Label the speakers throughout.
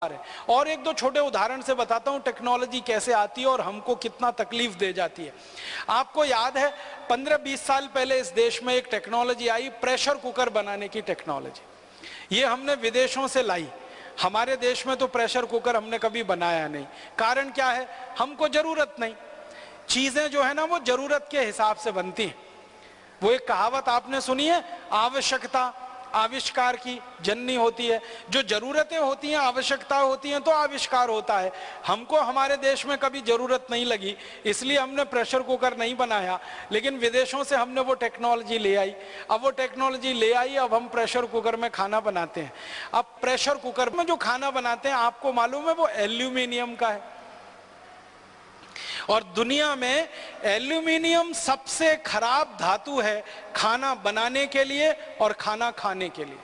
Speaker 1: है। और एक दो छोटे उदाहरण से बताता हूं टेक्नोलॉजी कैसे आती है और हमको कितना तकलीफ दे जाती है। आपको याद है 15-20 साल पहले इस देश में एक टेक्नोलॉजी आई, प्रेशर कुकर बनाने की टेक्नोलॉजी। ये हमने विदेशों से लाई, हमारे देश में तो प्रेशर कुकर हमने कभी बनाया नहीं। कारण क्या है? हमको जरूरत नहीं। चीजें जो है ना वो जरूरत के हिसाब से बनती हैं। वो एक कहावत आपने सुनी है, आवश्यकता आविष्कार की जननी होती है। जो जरूरतें होती हैं, आवश्यकता होती हैं, तो आविष्कार होता है। हमको हमारे देश में कभी जरूरत नहीं लगी, इसलिए हमने प्रेशर कुकर नहीं बनाया, लेकिन विदेशों से हमने वो टेक्नोलॉजी ले आई। अब वो टेक्नोलॉजी ले आई, अब हम प्रेशर कुकर में खाना बनाते हैं। अब प्रेशर कुकर में जो खाना बनाते हैं, आपको मालूम है वो एल्यूमिनियम का है। और दुनिया में एल्यूमिनियम सबसे खराब धातु है खाना बनाने के लिए और खाना खाने के लिए।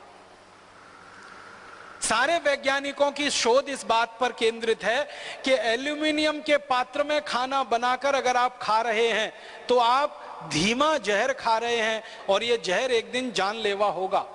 Speaker 1: सारे वैज्ञानिकों की शोध इस बात पर केंद्रित है कि एल्यूमिनियम के पात्र में खाना बनाकर अगर आप खा रहे हैं तो आप धीमा जहर खा रहे हैं और यह जहर एक दिन जानलेवा होगा।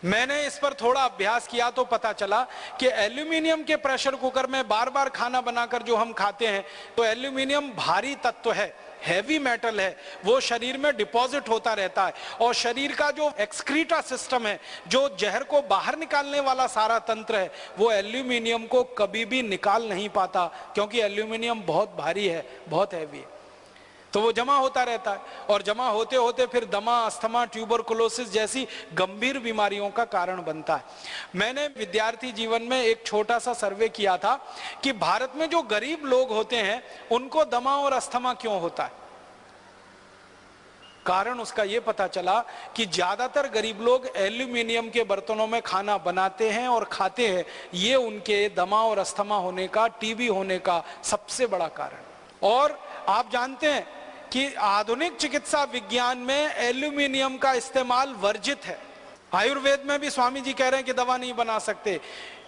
Speaker 1: मैंने इस पर थोड़ा अभ्यास किया तो पता चला कि एल्यूमिनियम के प्रेशर कुकर में बार बार खाना बनाकर जो हम खाते हैं, तो एल्यूमिनियम भारी तत्व है, हैवी मेटल है, वो शरीर में डिपॉजिट होता रहता है। और शरीर का जो एक्सक्रीटा सिस्टम है, जो जहर को बाहर निकालने वाला सारा तंत्र है, वो एल्यूमिनियम को कभी भी निकाल नहीं पाता, क्योंकि एल्यूमिनियम बहुत भारी है, बहुत हैवी है। तो वो जमा होता रहता है और जमा होते होते फिर दमा, अस्थमा, ट्यूबरकुलोसिस जैसी गंभीर बीमारियों का कारण बनता है। मैंने विद्यार्थी जीवन में एक छोटा सा सर्वे किया था कि भारत में जो गरीब लोग होते हैं उनको दमा और अस्थमा क्यों होता है। कारण उसका ये पता चला कि ज्यादातर गरीब लोग एल्यूमिनियम के बर्तनों में खाना बनाते हैं और खाते हैं। ये उनके दमा और अस्थमा होने का, टीबी होने का सबसे बड़ा कारण। और आप जानते हैं कि आधुनिक चिकित्सा विज्ञान में एल्यूमिनियम का इस्तेमाल वर्जित है। आयुर्वेद में भी स्वामी जी कह रहे हैं कि दवा नहीं बना सकते,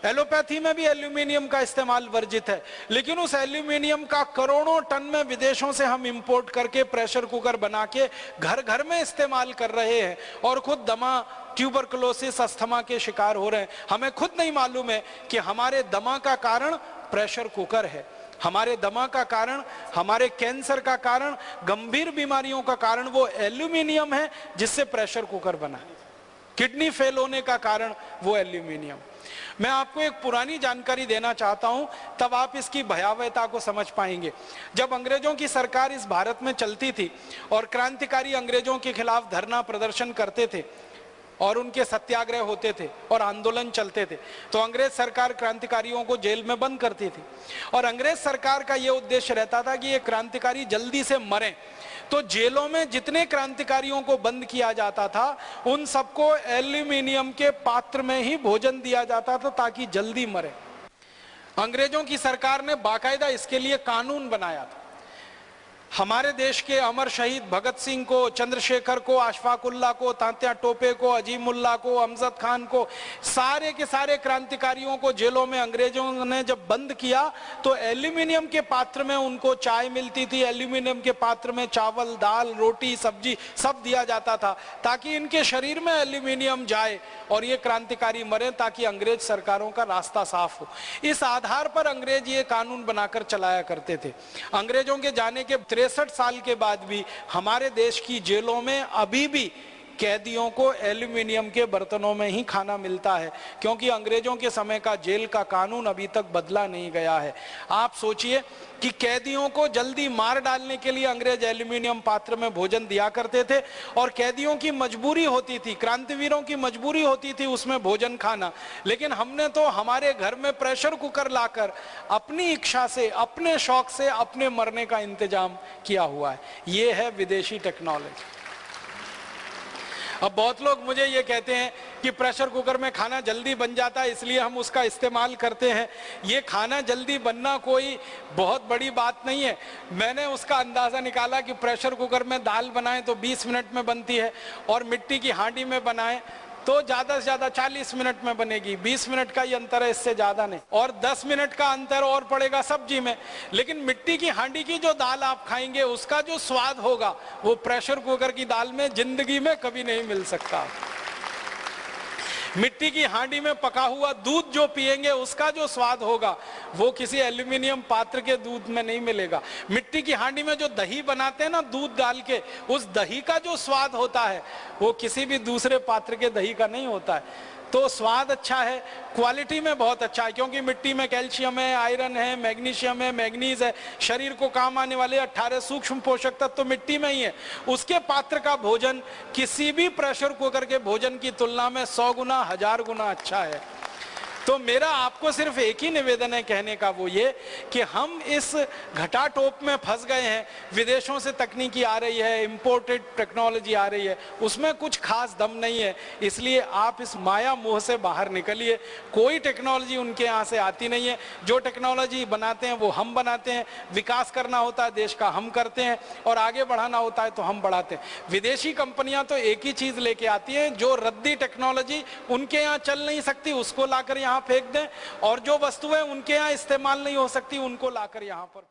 Speaker 1: एलोपैथी में भी एल्यूमिनियम का इस्तेमाल वर्जित है। लेकिन उस एल्यूमिनियम का करोड़ों टन में विदेशों से हम इंपोर्ट करके प्रेशर कुकर बना के घर घर में इस्तेमाल कर रहे हैं और खुद दमा, ट्यूबरकुलोसिस, अस्थमा के शिकार हो रहे हैं। हमें खुद नहीं मालूम है कि हमारे दमा का कारण प्रेशर कुकर है, हमारे दमा का कारण, हमारे कैंसर का कारण, गंभीर बीमारियों का कारण वो एल्यूमिनियम है जिससे प्रेशर कुकर बना है। किडनी फेल होने का कारण वो एल्यूमिनियम। मैं आपको एक पुरानी जानकारी देना चाहता हूं, तब आप इसकी भयावहता को समझ पाएंगे। जब अंग्रेजों की सरकार इस भारत में चलती थी और क्रांतिकारी अंग्रेजों के खिलाफ धरना प्रदर्शन करते थे और उनके सत्याग्रह होते थे और आंदोलन चलते थे, तो अंग्रेज सरकार क्रांतिकारियों को जेल में बंद करती थी। और अंग्रेज सरकार का यह उद्देश्य रहता था कि ये क्रांतिकारी जल्दी से मरें। तो जेलों में जितने क्रांतिकारियों को बंद किया जाता था उन सबको एल्यूमिनियम के पात्र में ही भोजन दिया जाता था ताकि जल्दी मरे। अंग्रेजों की सरकार ने बाकायदा इसके लिए कानून बनाया था। हमारे देश के अमर शहीद भगत सिंह को, चंद्रशेखर को, अशफाकुल्ला को, तात्या टोपे को, अजीमुल्ला को, अमजद खान को, सारे के सारे क्रांतिकारियों को जेलों में अंग्रेजों ने जब बंद किया तो एल्यूमिनियम के पात्र में उनको चाय मिलती थी, एल्यूमिनियम के पात्र में चावल, दाल, रोटी, सब्जी सब दिया जाता था ताकि इनके शरीर में एल्यूमिनियम जाए और ये क्रांतिकारी मरे, ताकि अंग्रेज सरकारों का रास्ता साफ हो। इस आधार पर अंग्रेज ये कानून बनाकर चलाया करते थे। अंग्रेजों के जाने के 63 साल के बाद भी हमारे देश की जेलों में अभी भी कैदियों को एल्यूमिनियम के बर्तनों में ही खाना मिलता है, क्योंकि अंग्रेजों के समय का जेल का कानून अभी तक बदला नहीं गया है। आप सोचिए कि कैदियों को जल्दी मार डालने के लिए अंग्रेज एल्यूमिनियम पात्र में भोजन दिया करते थे और कैदियों की मजबूरी होती थी, क्रांतिवीरों की मजबूरी होती थी उसमें भोजन खाना। लेकिन हमने तो हमारे घर में प्रेशर कुकर लाकर अपनी इच्छा से, अपने शौक से, अपने मरने का इंतजाम किया हुआ है। ये है विदेशी टेक्नोलॉजी। अब बहुत लोग मुझे ये कहते हैं कि प्रेशर कुकर में खाना जल्दी बन जाता है इसलिए हम उसका इस्तेमाल करते हैं। ये खाना जल्दी बनना कोई बहुत बड़ी बात नहीं है। मैंने उसका अंदाज़ा निकाला कि प्रेशर कुकर में दाल बनाएं तो 20 मिनट में बनती है और मिट्टी की हांडी में बनाएं तो ज़्यादा से ज़्यादा 40 मिनट में बनेगी। 20 मिनट का ही अंतर है, इससे ज़्यादा नहीं। और 10 मिनट का अंतर और पड़ेगा सब्जी में। लेकिन मिट्टी की हांडी की जो दाल आप खाएंगे उसका जो स्वाद होगा वो प्रेशर कुकर की दाल में जिंदगी में कभी नहीं मिल सकता। मिट्टी की हांडी में पका हुआ दूध जो पिएंगे उसका जो स्वाद होगा वो किसी एल्यूमिनियम पात्र के दूध में नहीं मिलेगा। मिट्टी की हांडी में जो दही बनाते हैं ना दूध डाल के, उस दही का जो स्वाद होता है वो किसी भी दूसरे पात्र के दही का नहीं होता है। तो स्वाद अच्छा है, क्वालिटी में बहुत अच्छा है, क्योंकि मिट्टी में कैल्शियम है, आयरन है, मैग्नीशियम है, मैग्नीज है, शरीर को काम आने वाले 18 सूक्ष्म पोषक तत्व तो मिट्टी में ही है। उसके पात्र का भोजन किसी भी प्रेशर कुकर के भोजन की तुलना में 100 गुना 1000 गुना अच्छा है। तो मेरा आपको सिर्फ एक ही निवेदन है कहने का, वो ये कि हम इस घटाटोप में फंस गए हैं। विदेशों से तकनीकी आ रही है, इंपोर्टेड टेक्नोलॉजी आ रही है, उसमें कुछ खास दम नहीं है। इसलिए आप इस माया मोह से बाहर निकलिए। कोई टेक्नोलॉजी उनके यहाँ से आती नहीं है। जो टेक्नोलॉजी बनाते हैं वो हम बनाते हैं। विकास करना होता है देश का हम करते हैं, और आगे बढ़ाना होता है तो हम बढ़ाते हैं। विदेशी कंपनियां तो एक ही चीज लेके आती हैं, जो रद्दी टेक्नोलॉजी उनके यहाँ चल नहीं सकती उसको लाकर यहाँ फेंक दें, और जो वस्तुएं उनके यहाँ इस्तेमाल नहीं हो सकती उनको लाकर यहाँ पर